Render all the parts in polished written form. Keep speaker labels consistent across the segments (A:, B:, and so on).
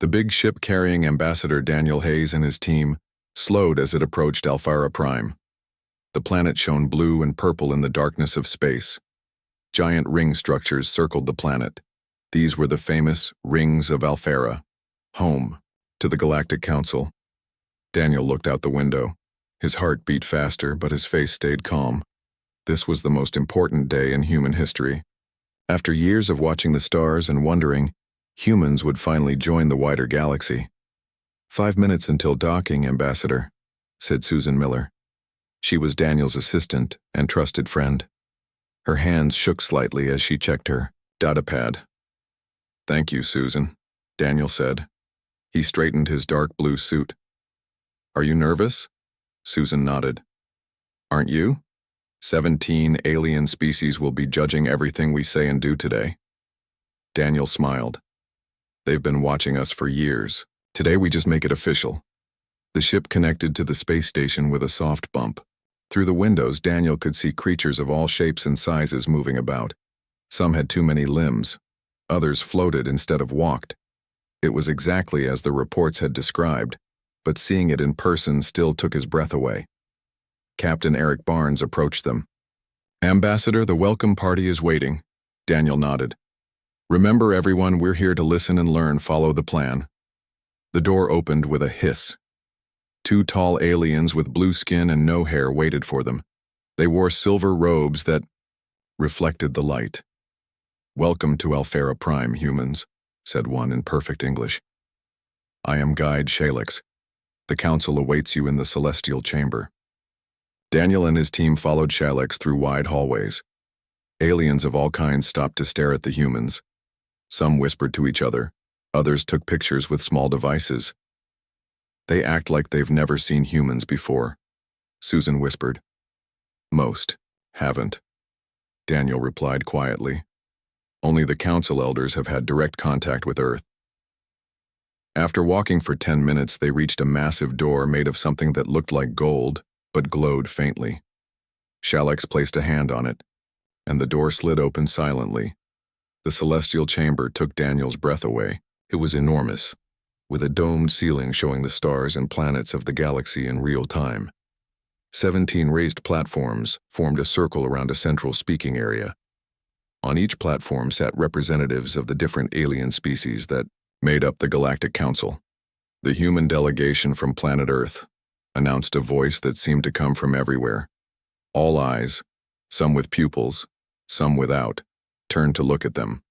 A: The big ship carrying Ambassador Daniel Hayes and his team slowed as it approached Alphara Prime. The planet shone blue and purple in the darkness of space. Giant ring structures circled the planet. These were the famous Rings of Alphara, home to the Galactic Council. Daniel looked out the window. His heart beat faster, but his face stayed calm. This was the most important day in human history. After years of watching the stars and wondering, humans would finally join the wider galaxy. 5 minutes until docking, Ambassador, said Susan Miller. She was Daniel's assistant and trusted friend. Her hands shook slightly as she checked her datapad. Thank you, Susan, Daniel said. He straightened his dark blue suit. Are you nervous? Susan nodded. Aren't you? 17 alien species will be judging everything we say and do today. Daniel smiled. They've been watching us for years. Today we just make it official. The ship connected to the space station with a soft bump. Through the windows, Daniel could see creatures of all shapes and sizes moving about. Some had too many limbs. Others floated instead of walked. It was exactly as the reports had described, but seeing it in person still took his breath away. Captain Eric Barnes approached them. Ambassador, the welcome party is waiting. Daniel nodded. Remember, everyone, we're here to listen and learn. Follow the plan. The door opened with a hiss. 2 tall aliens with blue skin and no hair waited for them. They wore silver robes that reflected the light. Welcome to Alphara Prime, humans, said one in perfect English. I am Guide Shalix. The council awaits you in the celestial chamber. Daniel and his team followed Shalix through wide hallways. Aliens of all kinds stopped to stare at the humans. Some whispered to each other. Others took pictures with small devices. They act like they've never seen humans before, Susan whispered. Most haven't, Daniel replied quietly. Only the council elders have had direct contact with Earth. After walking for 10 minutes, they reached a massive door made of something that looked like gold, but glowed faintly. Shalix placed a hand on it, and the door slid open silently. The celestial chamber took Daniel's breath away. It was enormous, with a domed ceiling showing the stars and planets of the galaxy in real time. 17 raised platforms formed a circle around a central speaking area. On each platform sat representatives of the different alien species that made up the Galactic Council. The human delegation from planet Earth, announced a voice that seemed to come from everywhere. All eyes, some with pupils, some without, turned to look at them.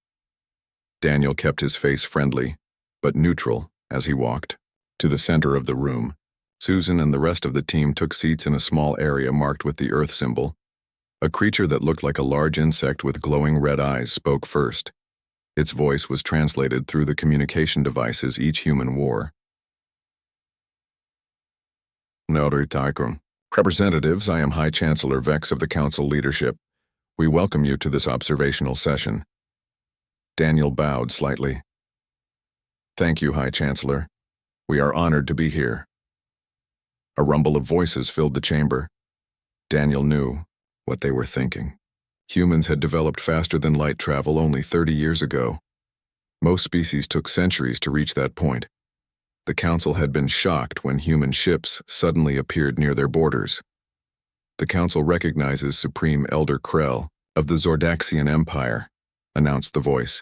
A: Daniel kept his face friendly, but neutral, as he walked. To the center of the room, Susan and the rest of the team took seats in a small area marked with the Earth symbol. A creature that looked like a large insect with glowing red eyes spoke first. Its voice was translated through the communication devices each human wore. Representatives, I am High Chancellor Vex of the Council Leadership. We welcome you to this observational session. Daniel bowed slightly. Thank you, High Chancellor. We are honored to be here. A rumble of voices filled the chamber. Daniel knew what they were thinking. Humans had developed faster than light travel only 30 years ago. Most species took centuries to reach that point. The Council had been shocked when human ships suddenly appeared near their borders. The Council recognizes Supreme Elder Krell of the Zordaxian Empire, announced the voice.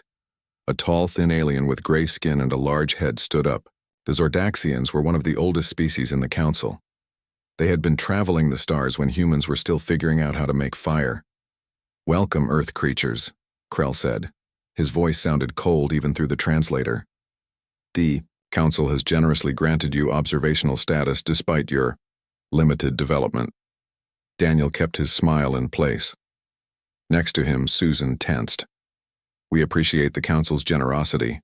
A: A tall, thin alien with gray skin and a large head stood up. The Zordaxians were one of the oldest species in the Council. They had been traveling the stars when humans were still figuring out how to make fire. Welcome, Earth creatures, Krell said. His voice sounded cold even through the translator. The Council has generously granted you observational status despite your limited development. Daniel kept his smile in place. Next to him, Susan tensed. We appreciate the Council's generosity,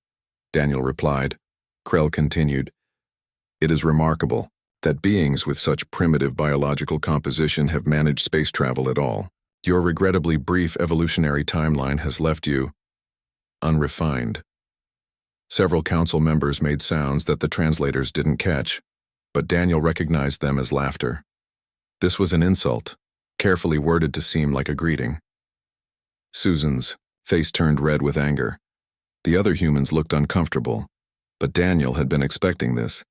A: Daniel replied. Krell continued. It is remarkable that beings with such primitive biological composition have managed space travel at all. Your regrettably brief evolutionary timeline has left you unrefined. Several council members made sounds that the translators didn't catch, but Daniel recognized them as laughter. This was an insult, carefully worded to seem like a greeting. Susan's face turned red with anger. The other humans looked uncomfortable. But Daniel had been expecting this.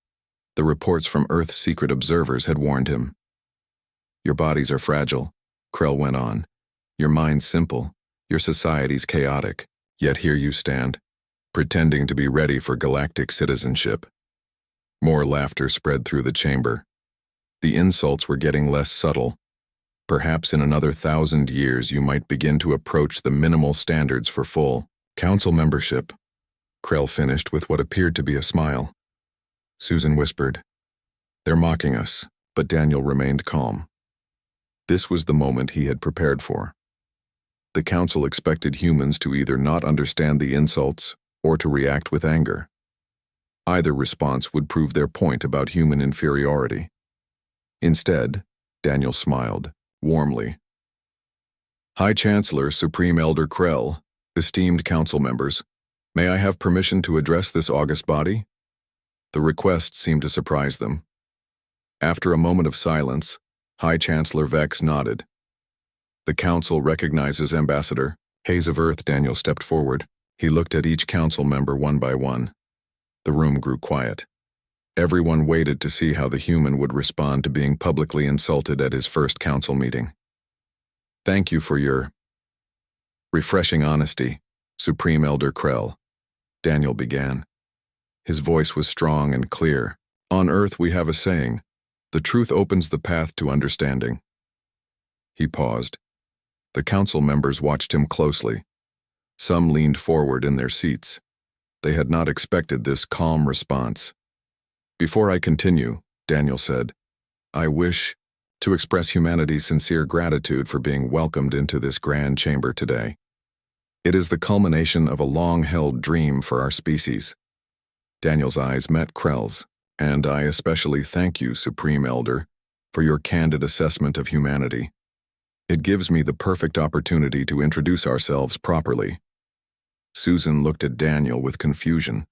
A: The reports from Earth's secret observers had warned him. Your bodies are fragile, Krell went on. Your mind's simple, your society's chaotic, yet here you stand, pretending to be ready for galactic citizenship. More laughter spread through the chamber. The insults were getting less subtle. Perhaps in another 1,000 years you might begin to approach the minimal standards for full council membership. Krell finished with what appeared to be a smile. Susan whispered, "They're mocking us," but Daniel remained calm. This was the moment he had prepared for. The council expected humans to either not understand the insults or to react with anger. Either response would prove their point about human inferiority. Instead, Daniel smiled, warmly. High Chancellor Supreme Elder Krell, esteemed council members, may I have permission to address this august body? The request seemed to surprise them. After a moment of silence, High Chancellor Vex nodded. The council recognizes Ambassador Haze of Earth. Daniel stepped forward. He looked at each council member one by one. The room grew quiet. Everyone waited to see how the human would respond to being publicly insulted at his first council meeting. Thank you for your refreshing honesty, Supreme Elder Krell, Daniel began. His voice was strong and clear. On Earth we have a saying, the truth opens the path to understanding. He paused. The council members watched him closely. Some leaned forward in their seats. They had not expected this calm response. Before I continue, Daniel said, I wish to express humanity's sincere gratitude for being welcomed into this grand chamber today. It is the culmination of a long-held dream for our species. Daniel's eyes met Krell's, and I especially thank you, Supreme Elder, for your candid assessment of humanity. It gives me the perfect opportunity to introduce ourselves properly. Susan looked at Daniel with confusion.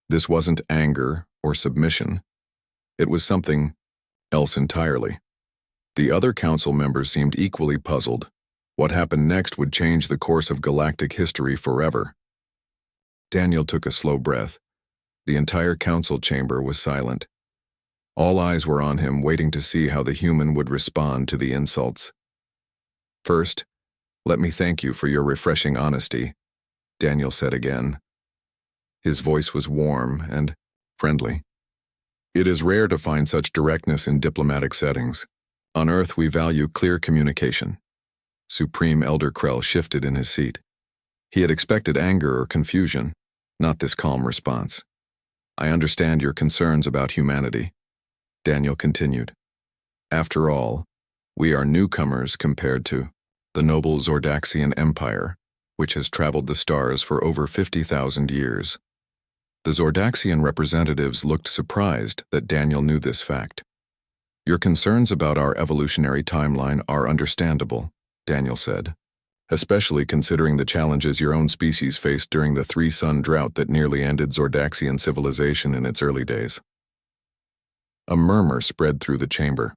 A: This wasn't anger or submission. It was something else entirely. The other council members seemed equally puzzled. What happened next would change the course of galactic history forever. Daniel took a slow breath. The entire council chamber was silent. All eyes were on him, waiting to see how the human would respond to the insults. First, let me thank you for your refreshing honesty, Daniel said again. His voice was warm and friendly. It is rare to find such directness in diplomatic settings. On Earth, we value clear communication. Supreme Elder Krell shifted in his seat. He had expected anger or confusion, not this calm response. I understand your concerns about humanity, Daniel continued. After all, we are newcomers compared to the noble Zordaxian Empire, which has traveled the stars for over 50,000 years. The Zordaxian representatives looked surprised that Daniel knew this fact. Your concerns about our evolutionary timeline are understandable, Daniel said, especially considering the challenges your own species faced during the three-sun drought that nearly ended Zordaxian civilization in its early days. A murmur spread through the chamber.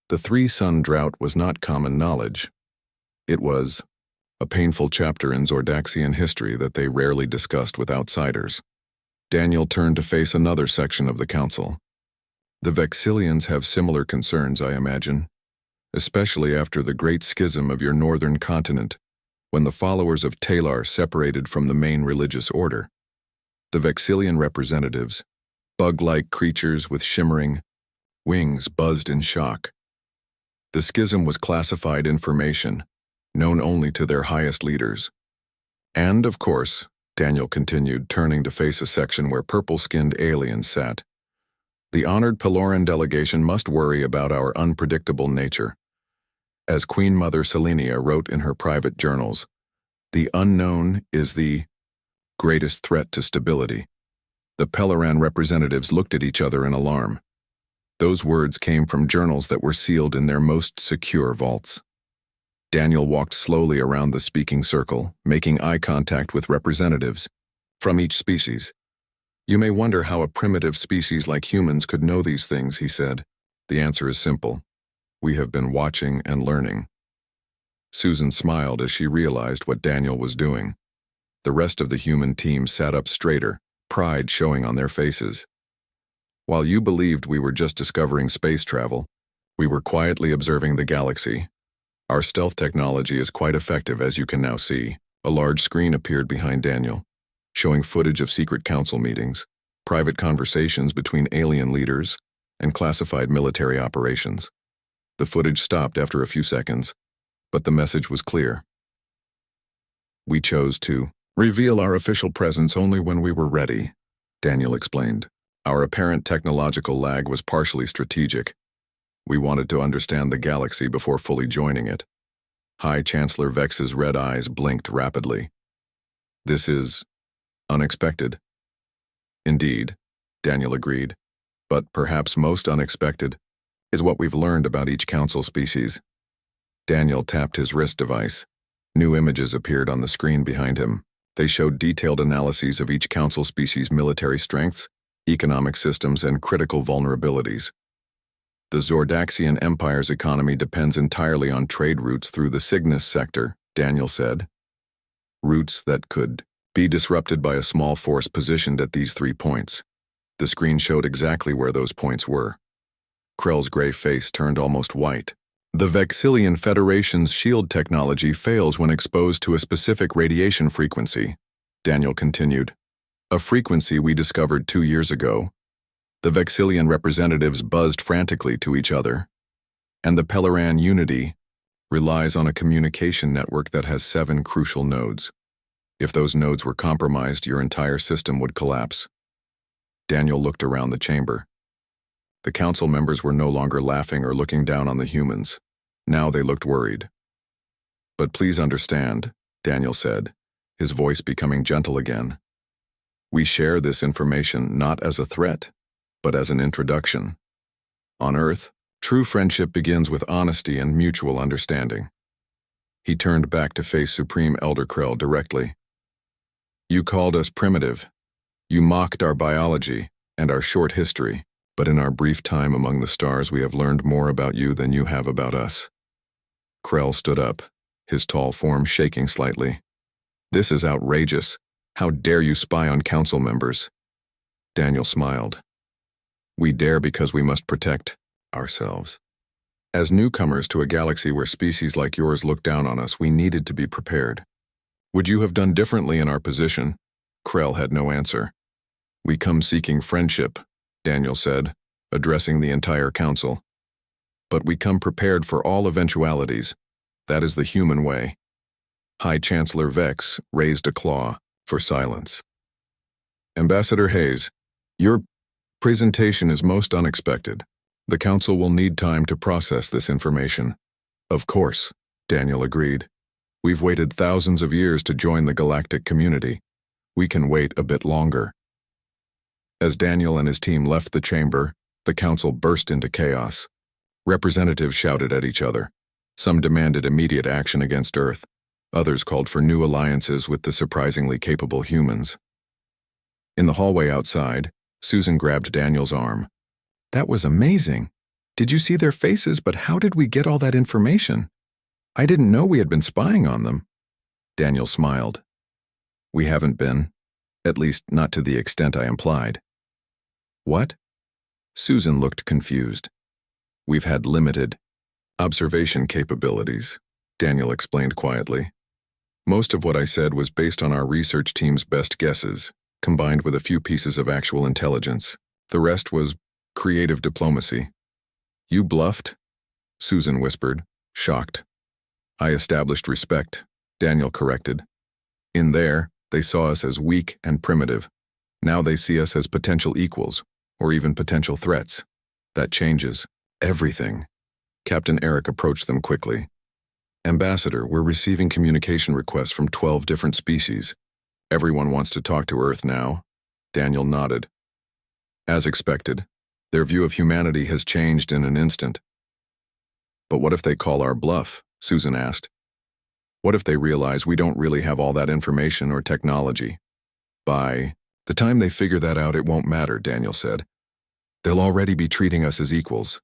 A: The three-sun drought was not common knowledge. It was a painful chapter in Zordaxian history that they rarely discussed with outsiders. Daniel turned to face another section of the council. The Vexillians have similar concerns, I imagine, especially after the great schism of your northern continent, when the followers of Talar separated from the main religious order. The Vexillian representatives, bug-like creatures with shimmering wings, buzzed in shock. The schism was classified information, known only to their highest leaders. And, of course, Daniel continued, turning to face a section where purple-skinned aliens sat. The honored Peloran delegation must worry about our unpredictable nature. As Queen Mother Selenia wrote in her private journals, the unknown is the greatest threat to stability. The Peloran representatives looked at each other in alarm. Those words came from journals that were sealed in their most secure vaults. Daniel walked slowly around the speaking circle, making eye contact with representatives from each species. You may wonder how a primitive species like humans could know these things, he said. The answer is simple. We have been watching and learning. Susan smiled as she realized what Daniel was doing. The rest of the human team sat up straighter, pride showing on their faces. While you believed we were just discovering space travel, we were quietly observing the galaxy. Our stealth technology is quite effective, as you can now see. A large screen appeared behind Daniel, showing footage of secret council meetings, private conversations between alien leaders, and classified military operations. The footage stopped after a few seconds, but the message was clear. We chose to reveal our official presence only when we were ready, Daniel explained. Our apparent technological lag was partially strategic. We wanted to understand the galaxy before fully joining it. High Chancellor Vex's red eyes blinked rapidly. This is unexpected. Indeed, Daniel agreed. But perhaps most unexpected is what we've learned about each council species. Daniel tapped his wrist device. New images appeared on the screen behind him. They showed detailed analyses of each council species' military strengths, economic systems, and critical vulnerabilities. The Zordaxian Empire's economy depends entirely on trade routes through the Cygnus sector, Daniel said. Routes that could be disrupted by a small force positioned at these 3 points. The screen showed exactly where those points were. Krell's gray face turned almost white. The Vexillian Federation's shield technology fails when exposed to a specific radiation frequency, Daniel continued. A frequency we discovered 2 years ago. The Vexillian representatives buzzed frantically to each other. And the Pelleran Unity relies on a communication network that has 7 crucial nodes. If those nodes were compromised, your entire system would collapse. Daniel looked around the chamber. The council members were no longer laughing or looking down on the humans. Now they looked worried. But please understand, Daniel said, his voice becoming gentle again. We share this information not as a threat, but as an introduction. On Earth, true friendship begins with honesty and mutual understanding. He turned back to face Supreme Elder Krell directly. You called us primitive. You mocked our biology and our short history, but in our brief time among the stars we have learned more about you than you have about us. Krell stood up, his tall form shaking slightly. This is outrageous. How dare you spy on council members? Daniel smiled. We dare because we must protect ourselves. As newcomers to a galaxy where species like yours look down on us, we needed to be prepared. Would you have done differently in our position? Krell had no answer. We come seeking friendship, Daniel said, addressing the entire council. But we come prepared for all eventualities. That is the human way. High Chancellor Vex raised a claw for silence. Ambassador Hayes, your presentation is most unexpected. The council will need time to process this information. Of course, Daniel agreed. We've waited thousands of years to join the galactic community. We can wait a bit longer. As Daniel and his team left the chamber, the council burst into chaos. Representatives shouted at each other. Some demanded immediate action against Earth. Others called for new alliances with the surprisingly capable humans. In the hallway outside, Susan grabbed Daniel's arm. That was amazing. Did you see their faces? But how did we get all that information? I didn't know we had been spying on them. Daniel smiled. We haven't been. At least not to the extent I implied. What? Susan looked confused. We've had limited observation capabilities, Daniel explained quietly. Most of what I said was based on our research team's best guesses, combined with a few pieces of actual intelligence. The rest was creative diplomacy. You bluffed? Susan whispered, shocked. I established respect, Daniel corrected. In there, they saw us as weak and primitive. Now they see us as potential equals, or even potential threats. That changes everything. Captain Eric approached them quickly. Ambassador, we're receiving communication requests from 12 different species. Everyone wants to talk to Earth now. Daniel nodded. As expected, their view of humanity has changed in an instant. But what if they call our bluff? Susan asked. What if they realize we don't really have all that information or technology? By the time they figure that out, it won't matter, Daniel said. They'll already be treating us as equals,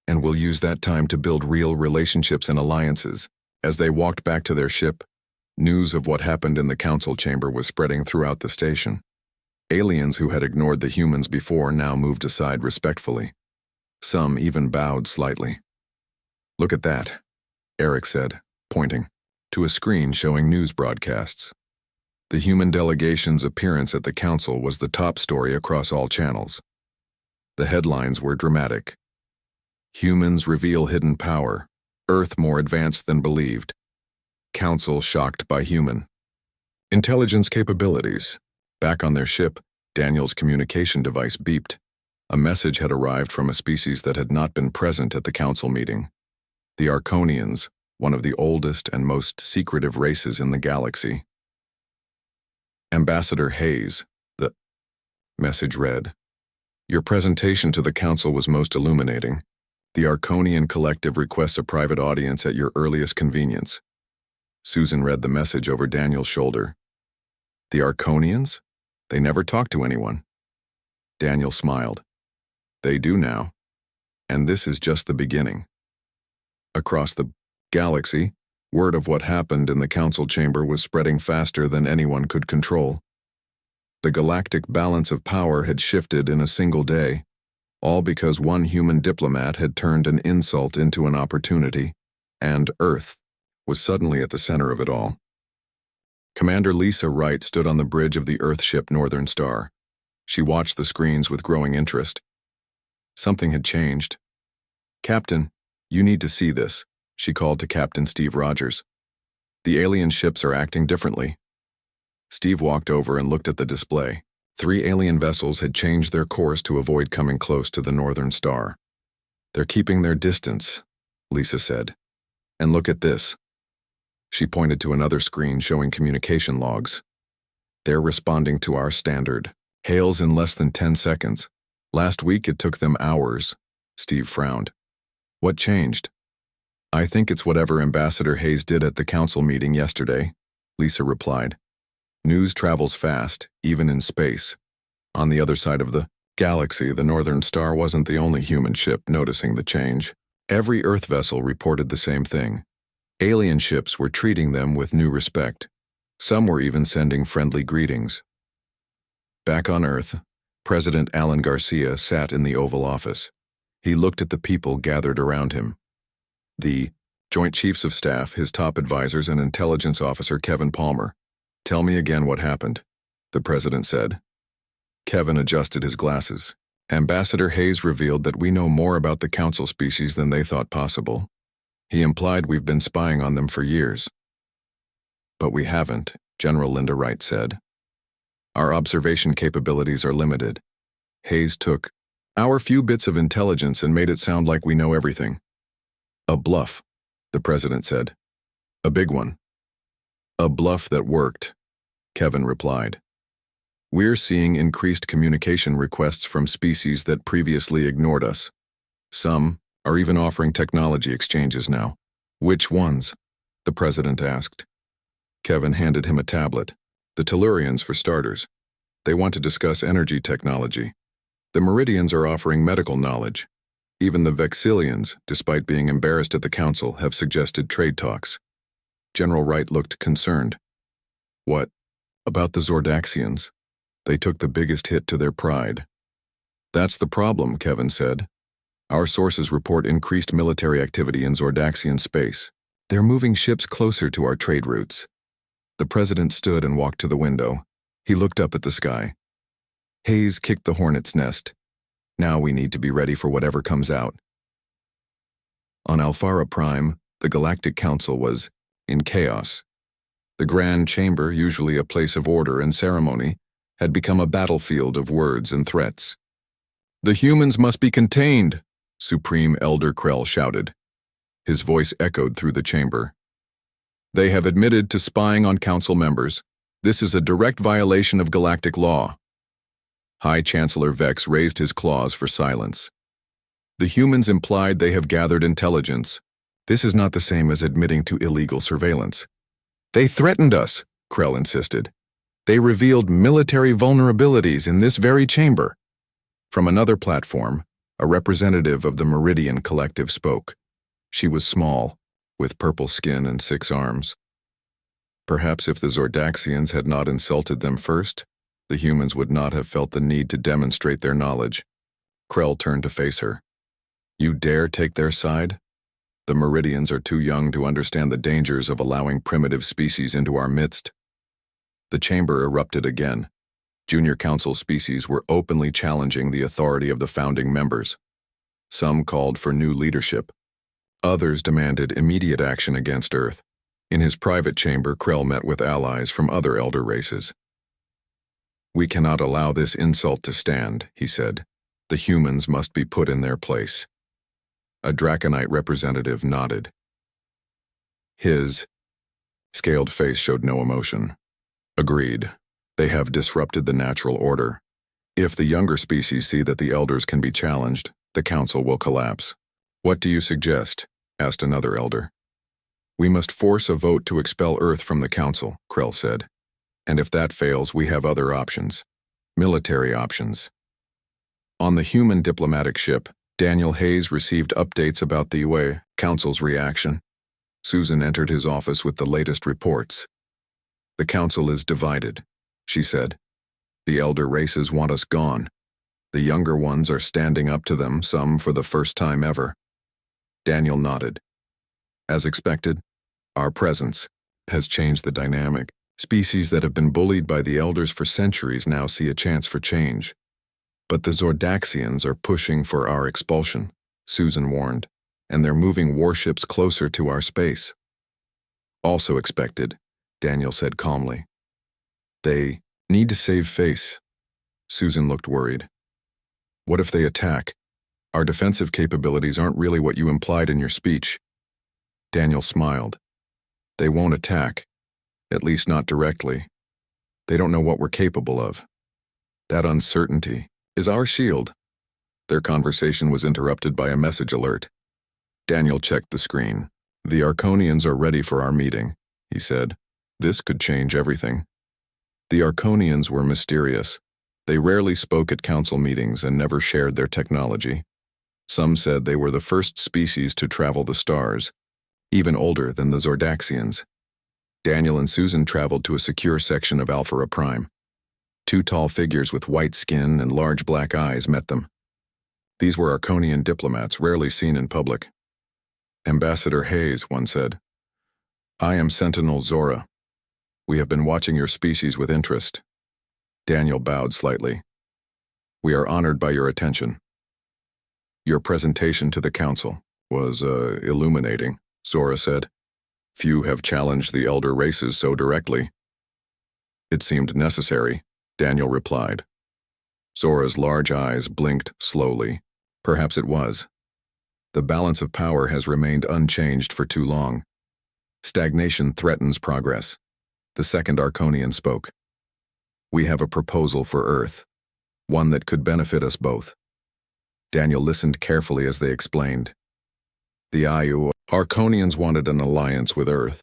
A: and we'll use that time to build real relationships and alliances. As they walked back to their ship, news of what happened in the council chamber was spreading throughout the station. Aliens who had ignored the humans before now moved aside respectfully. Some even bowed slightly. "Look at that," Eric said, pointing to a screen showing news broadcasts. The human delegation's appearance at the council was the top story across all channels. The headlines were dramatic. "Humans reveal hidden power. Earth more advanced than believed. Council shocked by human intelligence capabilities." Back on their ship, Daniel's communication device beeped. A message had arrived from a species that had not been present at the council meeting. The Arconians, one of the oldest and most secretive races in the galaxy. "Ambassador Hayes," the message read. "Your presentation to the council was most illuminating. The Arconian Collective requests a private audience at your earliest convenience." Susan read the message over Daniel's shoulder. "The Arconians? They never talk to anyone." Daniel smiled. "They do now. And this is just the beginning." Across the galaxy, word of what happened in the council chamber was spreading faster than anyone could control. The galactic balance of power had shifted in a single day, all because one human diplomat had turned an insult into an opportunity, and Earth was suddenly at the center of it all. Commander Lisa Wright stood on the bridge of the Earth ship Northern Star. She watched the screens with growing interest. Something had changed. "Captain, you need to see this," she called to Captain Steve Rogers. "The alien ships are acting differently." Steve walked over and looked at the display. 3 alien vessels had changed their course to avoid coming close to the Northern Star. "They're keeping their distance," Lisa said. "And look at this." She pointed to another screen showing communication logs. "They're responding to our standard hails in less than 10 seconds. Last week it took them hours." Steve frowned. "What changed?" "I think it's whatever Ambassador Hayes did at the council meeting yesterday," Lisa replied. "News travels fast, even in space." On the other side of the galaxy, the Northern Star wasn't the only human ship noticing the change. Every Earth vessel reported the same thing. Alien ships were treating them with new respect. Some were even sending friendly greetings. Back on Earth, President Alan Garcia sat in the Oval Office. He looked at the people gathered around him. The Joint Chiefs of Staff, his top advisors, and Intelligence Officer Kevin Palmer. "Tell me again what happened," the President said. Kevin adjusted his glasses. "Ambassador Hayes revealed that we know more about the Council species than they thought possible. He implied we've been spying on them for years." "But we haven't," General Linda Wright said. "Our observation capabilities are limited. Hayes took our few bits of intelligence and made it sound like we know everything." "A bluff," the President said. "A big one." "A bluff that worked," Kevin replied. "We're seeing increased communication requests from species that previously ignored us. Some are even offering technology exchanges now." "Which ones?" the President asked. Kevin handed him a tablet. "The Tellurians, for starters. They want to discuss energy technology. The Meridians are offering medical knowledge. Even the Vexillians, despite being embarrassed at the council, have suggested trade talks." General Wright looked concerned. "What about the Zordaxians? They took the biggest hit to their pride." "That's the problem," Kevin said. "Our sources report increased military activity in Zordaxian space. They're moving ships closer to our trade routes." The President stood and walked to the window. He looked up at the sky. "Hayes kicked the hornet's nest. Now we need to be ready for whatever comes out." On Alphara Prime, the Galactic Council was in chaos. The Grand Chamber, usually a place of order and ceremony, had become a battlefield of words and threats. "The humans must be contained," Supreme Elder Krell shouted. His voice echoed through the chamber. "They have admitted to spying on council members. This is a direct violation of galactic law." High Chancellor Vex raised his claws for silence. "The humans implied they have gathered intelligence. This is not the same as admitting to illegal surveillance." "They threatened us," Krell insisted. "They revealed military vulnerabilities in this very chamber." From another platform, a representative of the Meridian Collective spoke. She was small, with purple skin and 6 arms. "Perhaps if the Zordaxians had not insulted them first, The humans would not have felt the need to demonstrate their knowledge. Krell turned to face her. You dare take their side? The Meridians are too young to understand the dangers of allowing primitive species into our midst. The chamber erupted again. Junior Council species were openly challenging the authority of the founding members. Some called for new leadership. Others demanded immediate action against Earth. In his private chamber, Krell met with allies from other elder races. We cannot allow this insult to stand, he said. The humans must be put in their place. A Draconite representative nodded. His scaled face showed no emotion. Agreed. They have disrupted the natural order. If the younger species see that the elders can be challenged, the council will collapse. What do you suggest? Asked another elder. We must force a vote to expel Earth from the council, Krell said. And if that fails, we have other options. Military options. On the human diplomatic ship, Daniel Hayes received updates about the HFY Council's reaction. Susan entered his office with the latest reports. The council is divided, she said. The elder races want us gone. The younger ones are standing up to them, some for the first time ever. Daniel nodded. As expected, our presence has changed the dynamic. Species that have been bullied by the elders for centuries now see a chance for change. But the Zordaxians are pushing for our expulsion, Susan warned, and they're moving warships closer to our space. Also expected, Daniel said calmly. They need to save face. Susan looked worried. What if they attack? Our defensive capabilities aren't really what you implied in your speech. Daniel smiled. They won't attack, at least not directly. They don't know what we're capable of. That uncertainty is our shield. Their conversation was interrupted by a message alert. Daniel checked the screen. The Arconians are ready for our meeting, he said. This could change everything. The Arconians were mysterious. They rarely spoke at council meetings and never shared their technology. Some said they were the first species to travel the stars, even older than the Zordaxians. Daniel and Susan traveled to a secure section of Alpha Prime. Two tall figures with white skin and large black eyes met them. These were Arconian diplomats rarely seen in public. Ambassador Hayes, one said. I am Sentinel Zora. We have been watching your species with interest. Daniel bowed slightly. We are honored by your attention. Your presentation to the council was, illuminating, Zora said. Few have challenged the elder races so directly. It seemed necessary, Daniel replied. Zora's large eyes blinked slowly. Perhaps it was. The balance of power has remained unchanged for too long. Stagnation threatens progress. The second Arconian spoke. We have a proposal for Earth, one that could benefit us both. Daniel listened carefully as they explained. The IU Arconians wanted an alliance with Earth.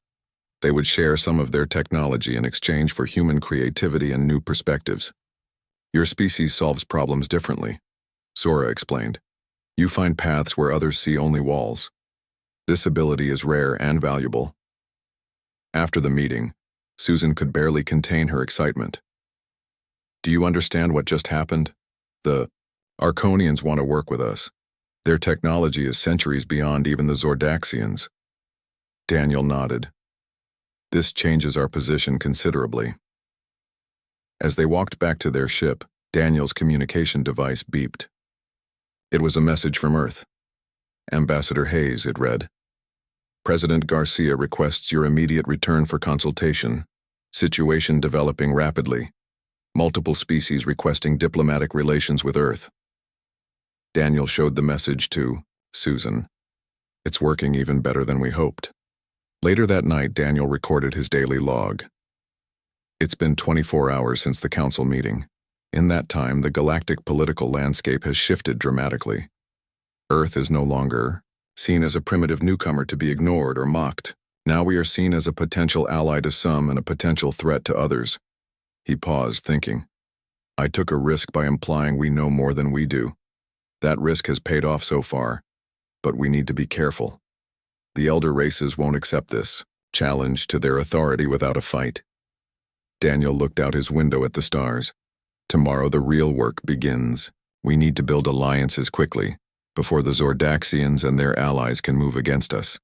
A: They would share some of their technology in exchange for human creativity and new perspectives. Your species solves problems differently, Zora explained. You find paths where others see only walls. This ability is rare and valuable. After the meeting, Susan could barely contain her excitement. Do you understand what just happened? The Arconians want to work with us. Their technology is centuries beyond even the Zordaxians. Daniel nodded. This changes our position considerably. As they walked back to their ship, Daniel's communication device beeped. It was a message from Earth. Ambassador Hayes, it read. President Garcia requests your immediate return for consultation. Situation developing rapidly. Multiple species requesting diplomatic relations with Earth. Daniel showed the message to Susan. It's working even better than we hoped. Later that night, Daniel recorded his daily log. It's been 24 hours since the council meeting. In that time, the galactic political landscape has shifted dramatically. Earth is no longer seen as a primitive newcomer to be ignored or mocked. Now we are seen as a potential ally to some and a potential threat to others. He paused, thinking. I took a risk by implying we know more than we do. That risk has paid off so far, but we need to be careful. The elder races won't accept this challenge to their authority without a fight. Daniel looked out his window at the stars. Tomorrow the real work begins. We need to build alliances quickly, before the Zordaxians and their allies can move against us.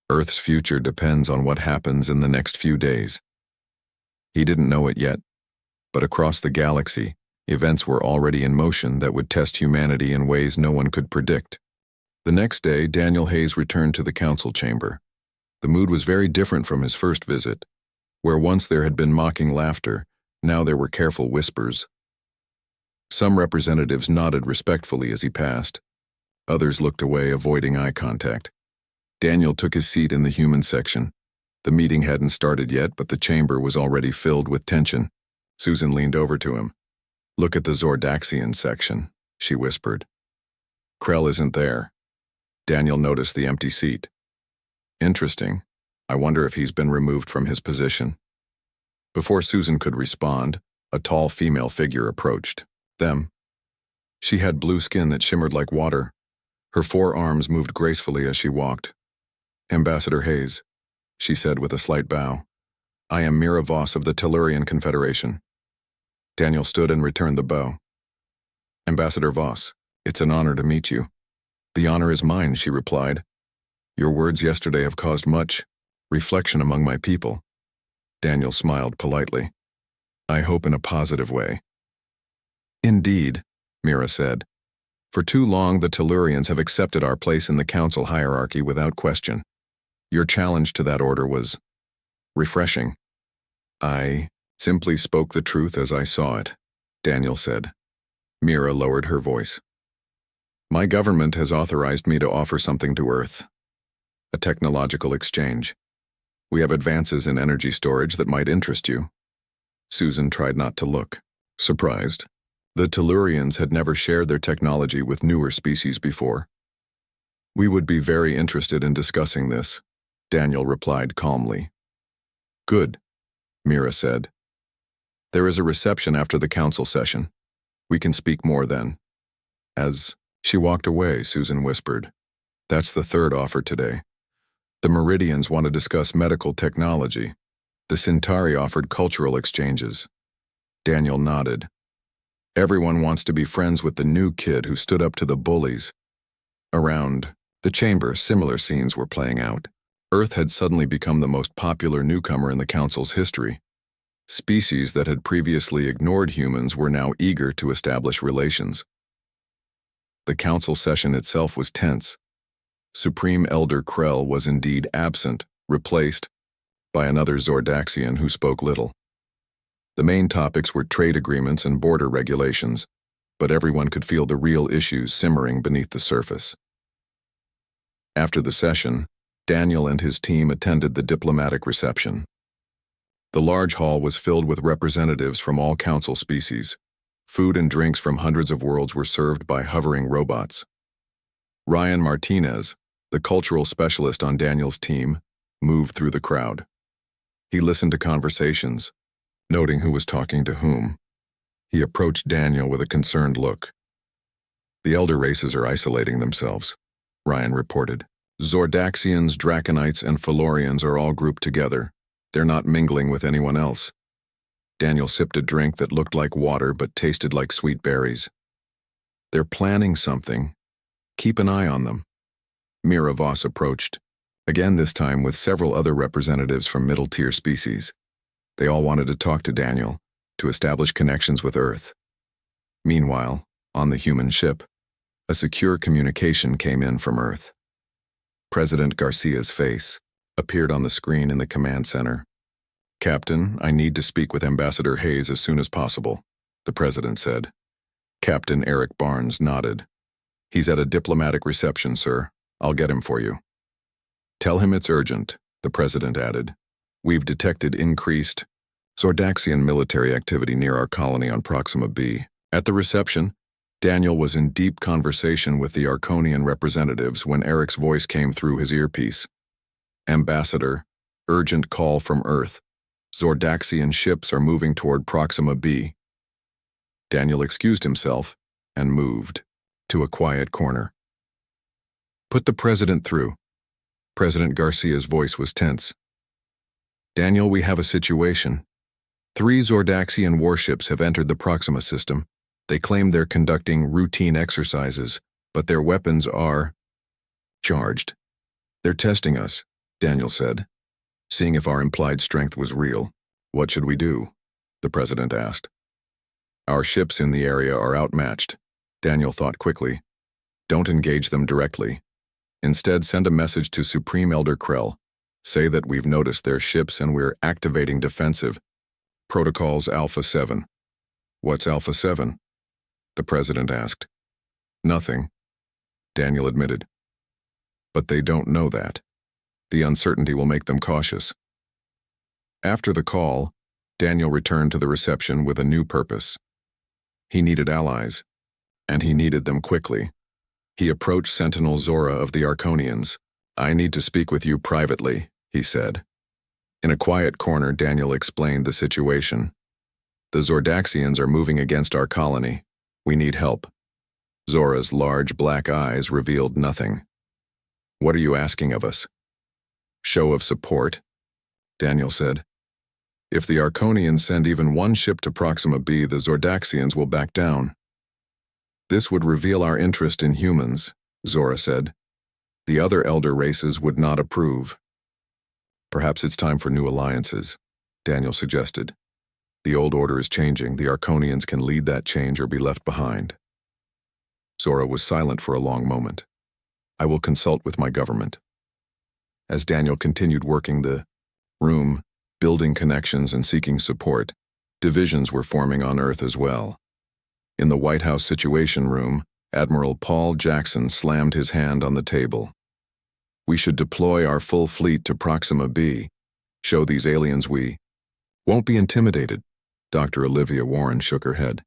A: Earth's future depends on what happens in the next few days. He didn't know it yet, but across the galaxy, events were already in motion that would test humanity in ways no one could predict. The next day, Daniel Hayes returned to the council chamber. The mood was very different from his first visit. Where once there had been mocking laughter, now there were careful whispers. Some representatives nodded respectfully as he passed. Others looked away, avoiding eye contact. Daniel took his seat in the human section. The meeting hadn't started yet, but the chamber was already filled with tension. Susan leaned over to him. "Look at the Zordaxian section," she whispered. "Krell isn't there." Daniel noticed the empty seat. "Interesting. I wonder if he's been removed from his position." Before Susan could respond, a tall female figure approached them. She had blue skin that shimmered like water. Her forearms moved gracefully as she walked. "Ambassador Hayes," she said with a slight bow. "I am Mira Voss of the Tellurian Confederation." Daniel stood and returned the bow. "Ambassador Voss, it's an honor to meet you." "The honor is mine," she replied. "Your words yesterday have caused much reflection among my people." Daniel smiled politely. "I hope in a positive way." "Indeed," Mira said. "For too long the Tellurians have accepted our place in the council hierarchy without question. Your challenge to that order was refreshing." "I simply spoke the truth as I saw it," Daniel said. Mira lowered her voice. "My government has authorized me to offer something to Earth. A technological exchange. We have advances in energy storage that might interest you." Susan tried not to look surprised. The Tellurians had never shared their technology with newer species before. "We would be very interested in discussing this," Daniel replied calmly. "Good," Mira said. "There is a reception after the council session. We can speak more then." As she walked away, Susan whispered, "That's the third offer today. The Meridians want to discuss medical technology. The Centauri offered cultural exchanges." Daniel nodded. "Everyone wants to be friends with the new kid who stood up to the bullies." Around the chamber, similar scenes were playing out. Earth had suddenly become the most popular newcomer in the council's history. Species that had previously ignored humans were now eager to establish relations. The council session itself was tense. Supreme Elder Krell was indeed absent, replaced by another Zordaxian who spoke little. The main topics were trade agreements and border regulations, but everyone could feel the real issues simmering beneath the surface. After the session, Daniel and his team attended the diplomatic reception. The large hall was filled with representatives from all council species. Food and drinks from hundreds of worlds were served by hovering robots. Ryan Martinez, the cultural specialist on Daniel's team, moved through the crowd. He listened to conversations, noting who was talking to whom. He approached Daniel with a concerned look. "The elder races are isolating themselves," Ryan reported. "Zordaxians, Draconites, and Felorians are all grouped together. They're not mingling with anyone else." Daniel sipped a drink that looked like water but tasted like sweet berries. "They're planning something. Keep an eye on them." Mira Voss approached, again this time with several other representatives from middle-tier species. They all wanted to talk to Daniel, to establish connections with Earth. Meanwhile, on the human ship, a secure communication came in from Earth. President Garcia's face appeared on the screen in the command center. "Captain, I need to speak with Ambassador Hayes as soon as possible," the president said. Captain Eric Barnes nodded. "He's at a diplomatic reception, sir. I'll get him for you." "Tell him it's urgent," the president added. "We've detected increased Zordaxian military activity near our colony on Proxima B." At the reception, Daniel was in deep conversation with the Arconian representatives when Eric's voice came through his earpiece. "Ambassador, urgent call from Earth. Zordaxian ships are moving toward Proxima B." Daniel excused himself and moved to a quiet corner. "Put the president through." President Garcia's voice was tense. "Daniel, we have a situation." 3 Zordaxian warships have entered the Proxima system. They claim they're conducting routine exercises, but their weapons are charged. They're testing us, Daniel said, seeing if our implied strength was real. What should we do? The president asked. Our ships in the area are outmatched. Daniel thought quickly. Don't engage them directly. Instead, send a message to Supreme Elder Krell. Say that we've noticed their ships and we're activating defensive protocols Alpha 7. What's Alpha 7? The president asked. Nothing, Daniel admitted. But they don't know that. The uncertainty will make them cautious. After the call, Daniel returned to the reception with a new purpose. He needed allies, and he needed them quickly. He approached Sentinel Zora of the Arconians. I need to speak with you privately, he said. In a quiet corner, Daniel explained the situation. The Zordaxians are moving against our colony. We need help. Zora's large black eyes revealed nothing. What are you asking of us? Show of support, Daniel said. If the Arconians send even one ship to Proxima B, the Zordaxians will back down. This would reveal our interest in humans, Zora said. The other elder races would not approve. Perhaps it's time for new alliances, Daniel suggested. The old order is changing. The Arconians can lead that change or be left behind. Zora was silent for a long moment. I will consult with my government. As Daniel continued working the room, building connections and seeking support, divisions were forming on Earth as well. In the White House Situation Room, Admiral Paul Jackson slammed his hand on the table. We should deploy our full fleet to Proxima B. Show these aliens we won't be intimidated. Dr. Olivia Warren shook her head.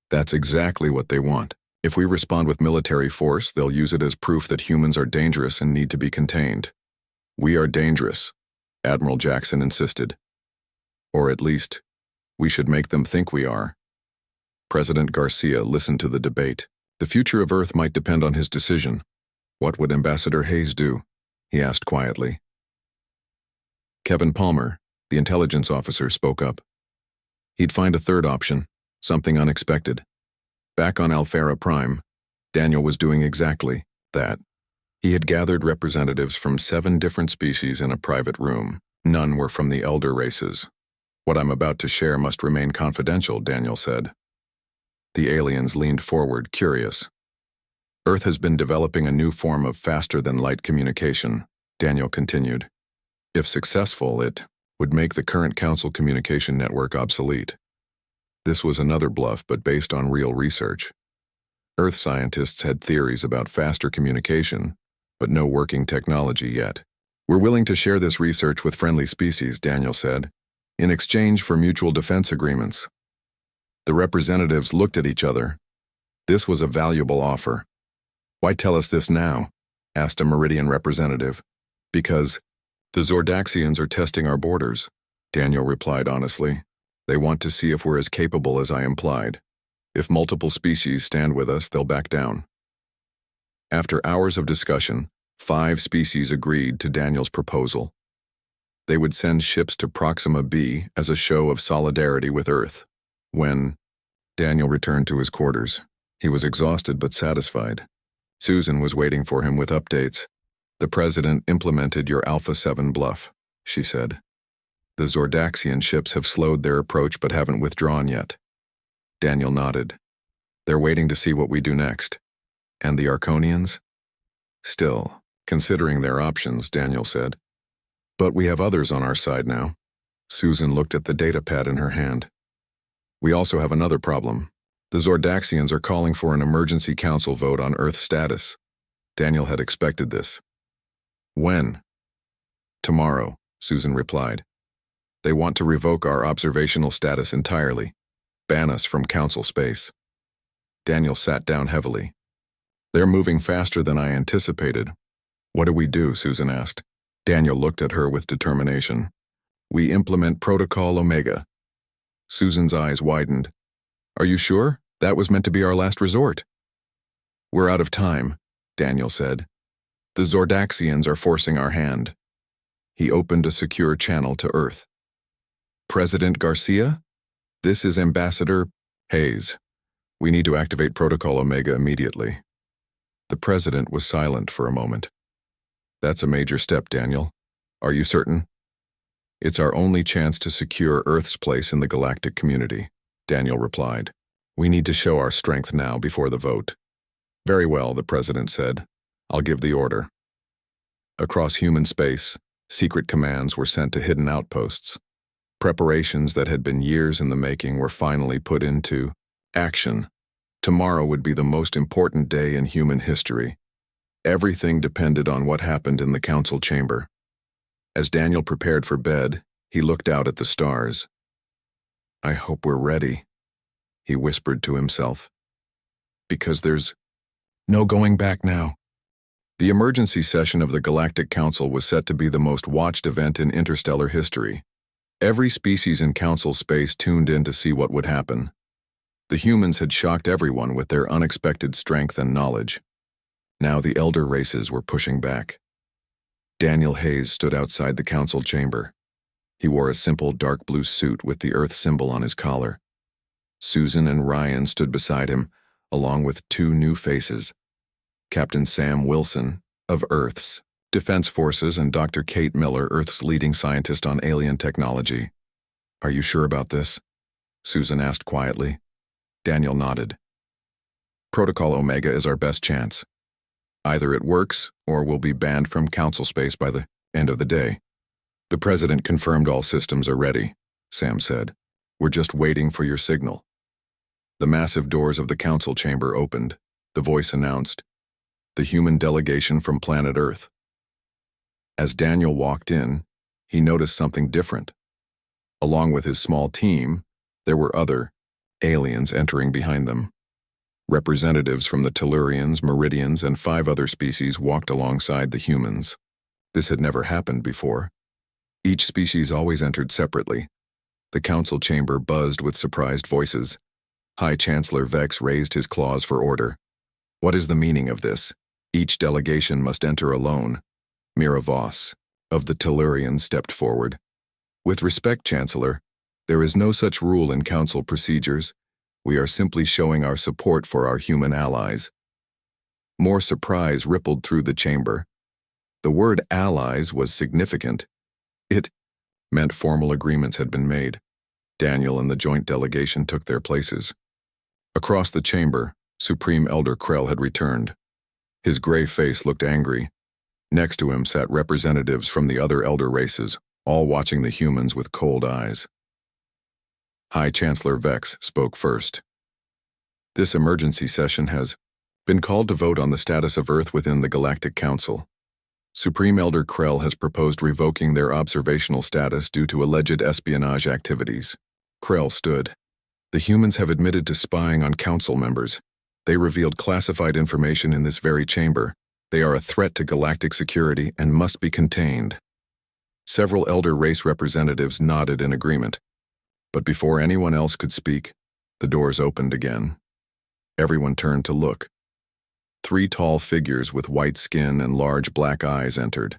A: That's exactly what they want. If we respond with military force, they'll use it as proof that humans are dangerous and need to be contained. We are dangerous, Admiral Jackson insisted. Or at least, we should make them think we are. President Garcia listened to the debate. The future of Earth might depend on his decision. What would Ambassador Hayes do? He asked quietly. Kevin Palmer, the intelligence officer, spoke up. He'd find a third option, something unexpected. Back on Alpha Prime, Daniel was doing exactly that. He had gathered representatives from 7 different species in a private room. None were from the elder races. What I'm about to share must remain confidential, Daniel said. The aliens leaned forward, curious. Earth has been developing a new form of faster-than-light communication, Daniel continued. If successful, it would make the current Council communication network obsolete. This was another bluff, but based on real research. Earth scientists had theories about faster communication, but no working technology yet. We're willing to share this research with friendly species, Daniel said, in exchange for mutual defense agreements. The representatives looked at each other. This was a valuable offer. Why tell us this now? Asked a Meridian representative. Because the Zordaxians are testing our borders, Daniel replied honestly. They want to see if we're as capable as I implied. If multiple species stand with us, they'll back down. After hours of discussion, 5 species agreed to Daniel's proposal. They would send ships to Proxima B as a show of solidarity with Earth. When Daniel returned to his quarters, he was exhausted but satisfied. Susan was waiting for him with updates. The president implemented your Alpha 7 bluff, she said. The Zordaxian ships have slowed their approach but haven't withdrawn yet. Daniel nodded. They're waiting to see what we do next. And the Arconians? Still, considering their options, Daniel said. But we have others on our side now. Susan looked at the data pad in her hand. We also have another problem. The Zordaxians are calling for an emergency council vote on Earth status. Daniel had expected this. When? Tomorrow, Susan replied. They want to revoke our observational status entirely, ban us from council space. Daniel sat down heavily. They're moving faster than I anticipated. What do we do? Susan asked. Daniel looked at her with determination. We implement Protocol Omega. Susan's eyes widened. Are you sure? That was meant to be our last resort. We're out of time, Daniel said. The Zordaxians are forcing our hand. He opened a secure channel to Earth. President Garcia? This is Ambassador Hayes. We need to activate Protocol Omega immediately. The president was silent for a moment. That's a major step, Daniel. Are you certain? It's our only chance to secure Earth's place in the galactic community, Daniel replied. We need to show our strength now before the vote. Very well, the president said. I'll give the order. Across human space, secret commands were sent to hidden outposts. Preparations that had been years in the making were finally put into action. Tomorrow would be the most important day in human history. Everything depended on what happened in the council chamber. As Daniel prepared for bed, he looked out at the stars. I hope we're ready, he whispered to himself. Because there's no going back now. The emergency session of the Galactic Council was set to be the most watched event in interstellar history. Every species in Council space tuned in to see what would happen. The humans had shocked everyone with their unexpected strength and knowledge. Now the elder races were pushing back. Daniel Hayes stood outside the council chamber. He wore a simple dark blue suit with the Earth symbol on his collar. Susan and Ryan stood beside him, along with two new faces. Captain Sam Wilson, of Earth's Defense Forces, and Dr. Kate Miller, Earth's leading scientist on alien technology. Are you sure about this? Susan asked quietly. Daniel nodded. Protocol Omega is our best chance. Either it works, or we'll be banned from council space by the end of the day. The president confirmed all systems are ready, Sam said. We're just waiting for your signal. The massive doors of the council chamber opened. The voice announced, the human delegation from planet Earth. As Daniel walked in, he noticed something different. Along with his small team, there were other aliens entering behind them. Representatives from the Tellurians, Meridians, and 5 other species walked alongside the humans. This had never happened before. Each species always entered separately. The council chamber buzzed with surprised voices. High Chancellor Vex raised his claws for order. What is the meaning of this? Each delegation must enter alone. Mira Voss, of the Tellurians, stepped forward. With respect, Chancellor, there is no such rule in council procedures. We are simply showing our support for our human allies. More surprise rippled through the chamber. The word allies was significant. It meant formal agreements had been made. Daniel and the joint delegation took their places. Across the chamber, Supreme Elder Krell had returned. His gray face looked angry. Next to him sat representatives from the other elder races, all watching the humans with cold eyes. High Chancellor Vex spoke first. This emergency session has been called to vote on the status of Earth within the Galactic Council. Supreme Elder Krell has proposed revoking their observational status due to alleged espionage activities. Krell stood. The humans have admitted to spying on council members. They revealed classified information in this very chamber. They are a threat to galactic security and must be contained. Several elder race representatives nodded in agreement. But before anyone else could speak, the doors opened again. Everyone turned to look. 3 tall figures with white skin and large black eyes entered.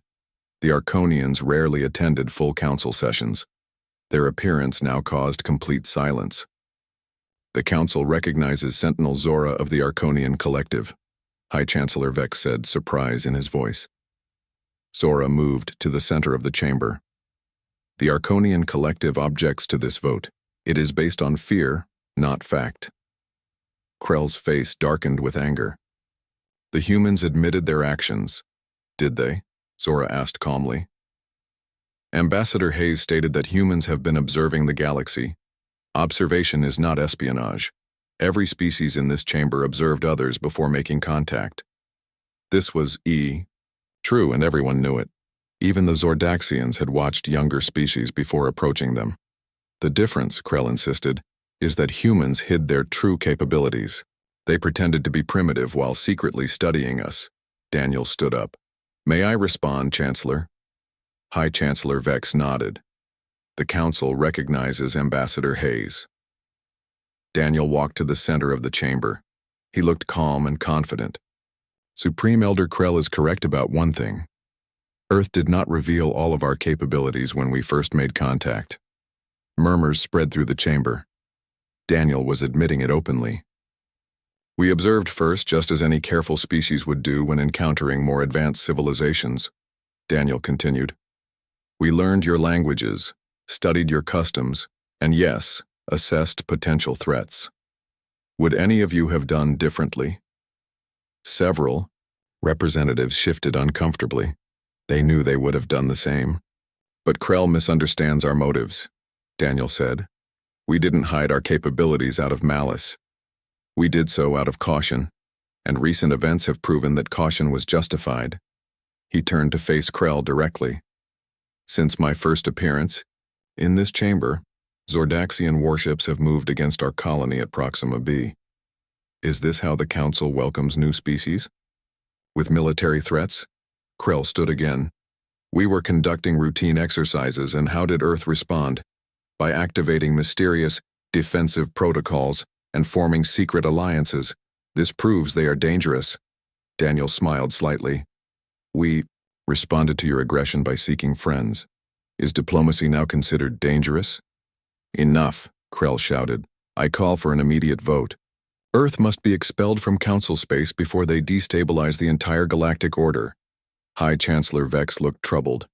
A: The Arconians rarely attended full council sessions. Their appearance now caused complete silence. The council recognizes Sentinel Zora of the Arconian Collective, High Chancellor Vex said, surprise in his voice. Zora moved to the center of the chamber. The Arconian Collective objects to this vote. It is based on fear, not fact. Krell's face darkened with anger. The humans admitted their actions. Did they? Zora asked calmly. Ambassador Hayes stated that humans have been observing the galaxy. Observation is not espionage. Every species in this chamber observed others before making contact. This was true, and everyone knew it. Even the Zordaxians had watched younger species before approaching them. The difference, Krell insisted, is that humans hid their true capabilities. They pretended to be primitive while secretly studying us. Daniel stood up. May I respond, Chancellor? High Chancellor Vex nodded. The council recognizes Ambassador Hayes. Daniel walked to the center of the chamber. He looked calm and confident. Supreme Elder Krell is correct about one thing. Earth did not reveal all of our capabilities when we first made contact. Murmurs spread through the chamber. Daniel was admitting it openly. We observed first, just as any careful species would do when encountering more advanced civilizations, Daniel continued. We learned your languages, studied your customs, and yes, assessed potential threats. Would any of you have done differently? Several representatives shifted uncomfortably. They knew they would have done the same. But Krell misunderstands our motives, Daniel said. We didn't hide our capabilities out of malice. We did so out of caution, and recent events have proven that caution was justified. He turned to face Krell directly. Since my first appearance, in this chamber, Zordaxian warships have moved against our colony at Proxima B. Is this how the Council welcomes new species? With military threats? Krell stood again. We were conducting routine exercises, and how did Earth respond? By activating mysterious, defensive protocols and forming secret alliances. This proves they are dangerous. Daniel smiled slightly. We responded to your aggression by seeking friends. Is diplomacy now considered dangerous? Enough, Krell shouted. I call for an immediate vote. Earth must be expelled from Council space before they destabilize the entire galactic order. High Chancellor Vex looked troubled.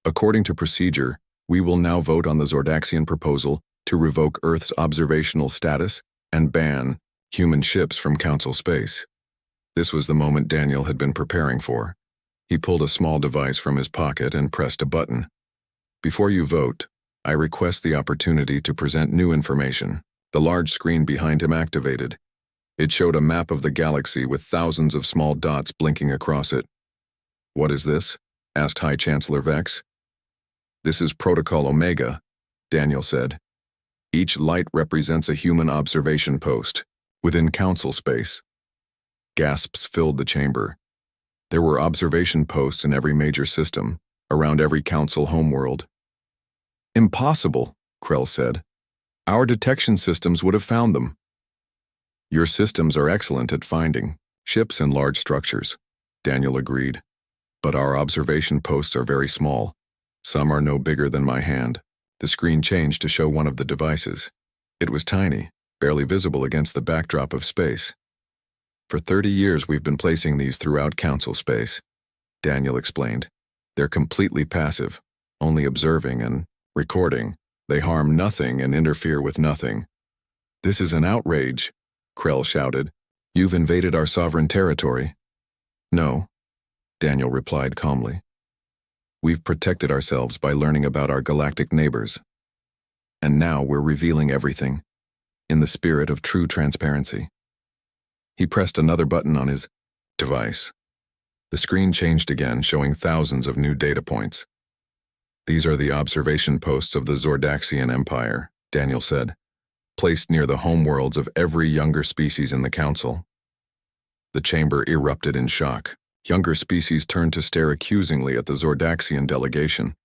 A: According to procedure, we will now vote on the Zordaxian proposal to revoke Earth's observational status and ban human ships from Council space. This was the moment Daniel had been preparing for. He pulled a small device from his pocket and pressed a button. Before you vote, I request the opportunity to present new information. The large screen behind him activated. It showed a map of the galaxy with thousands of small dots blinking across it. What is this? Asked High Chancellor Vex. This is Protocol Omega, Daniel said. Each light represents a human observation post within Council space. Gasps filled the chamber. There were observation posts in every major system, around every Council homeworld. Impossible, Krell said. Our detection systems would have found them. Your systems are excellent at finding ships and large structures, Daniel agreed. But our observation posts are very small. Some are no bigger than my hand. The screen changed to show one of the devices. It was tiny, barely visible against the backdrop of space. For 30 years we've been placing these throughout Council space, Daniel explained. They're completely passive, only observing and recording. They harm nothing and interfere with nothing. This is an outrage, Krell shouted. You've invaded our sovereign territory. No, Daniel replied calmly. We've protected ourselves by learning about our galactic neighbors. And now we're revealing everything, in the spirit of true transparency. He pressed another button on his device. The screen changed again, showing thousands of new data points. These are the observation posts of the Zordaxian Empire, Daniel said, placed near the homeworlds of every younger species in the Council. The chamber erupted in shock. Younger species turned to stare accusingly at the Zordaxian delegation.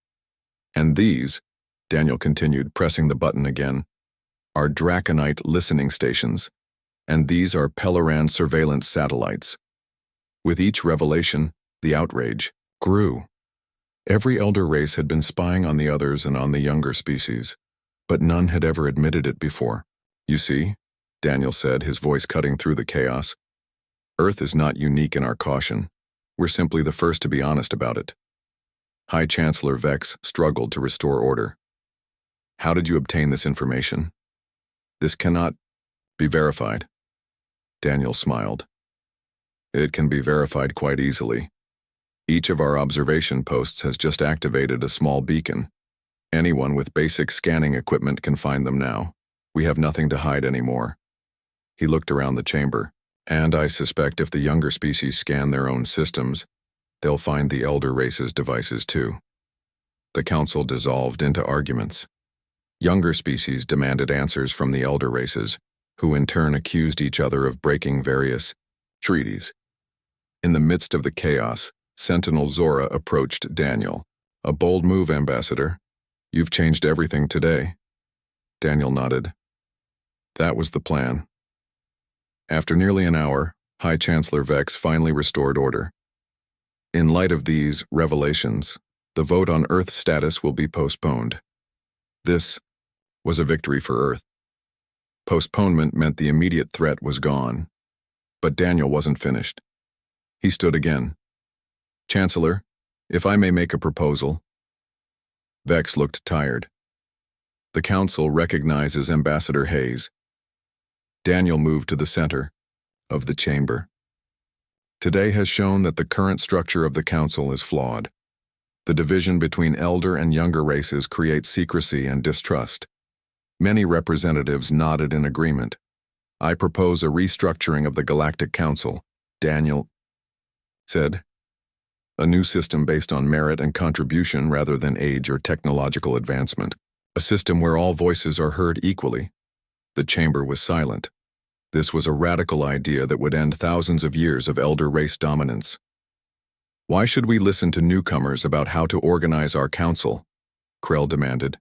A: And these, Daniel continued, pressing the button again, are Draconite listening stations, and these are Pelleran surveillance satellites. With each revelation, the outrage grew. Every elder race had been spying on the others and on the younger species, but none had ever admitted it before. You see, Daniel said, his voice cutting through the chaos. Earth is not unique in our caution. We're simply the first to be honest about it. High Chancellor Vex struggled to restore order. How did you obtain this information? This cannot be verified. Daniel smiled. It can be verified quite easily. Each of our observation posts has just activated a small beacon. Anyone with basic scanning equipment can find them now. We have nothing to hide anymore. He looked around the chamber. And I suspect if the younger species scan their own systems, they'll find the elder race's devices too. The Council dissolved into arguments. Younger species demanded answers from the elder races, who in turn accused each other of breaking various treaties. In the midst of the chaos, Sentinel Zora approached Daniel. A bold move, Ambassador. You've changed everything today. Daniel nodded. That was the plan. After nearly an hour, High Chancellor Vex finally restored order. In light of these revelations, the vote on Earth's status will be postponed. This was a victory for Earth. Postponement meant the immediate threat was gone. But Daniel wasn't finished. He stood again. "Chancellor, if I may make a proposal." Vex looked tired. "The Council recognizes Ambassador Hayes." Daniel moved to the center of the chamber. "Today has shown that the current structure of the Council is flawed. The division between elder and younger races creates secrecy and distrust." Many representatives nodded in agreement. "I propose a restructuring of the Galactic Council," Daniel said. "A new system based on merit and contribution rather than age or technological advancement. A system where all voices are heard equally." The chamber was silent. This was a radical idea that would end thousands of years of elder race dominance. "Why should we listen to newcomers about how to organize our council?" Krell demanded.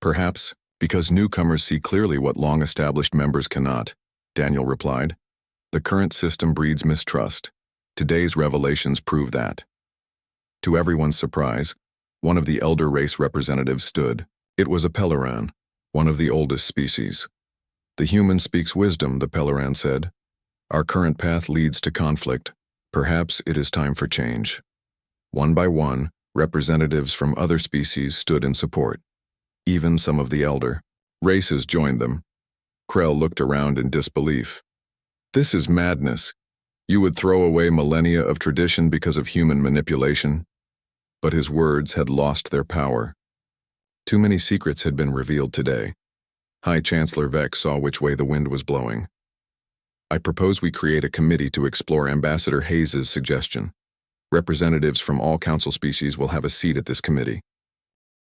A: "Perhaps because newcomers see clearly what long-established members cannot," Daniel replied. "The current system breeds mistrust. Today's revelations prove that." To everyone's surprise, one of the elder race representatives stood. It was a Pelleran, one of the oldest species. "The human speaks wisdom," the Pelleran said. "Our current path leads to conflict. Perhaps it is time for change." One by one, representatives from other species stood in support. Even some of the elder races joined them. Krell looked around in disbelief. "This is madness. You would throw away millennia of tradition because of human manipulation?" But his words had lost their power. Too many secrets had been revealed today. High Chancellor Vex saw which way the wind was blowing. "I propose we create a committee to explore Ambassador Hayes' suggestion. Representatives from all council species will have a seat at this committee.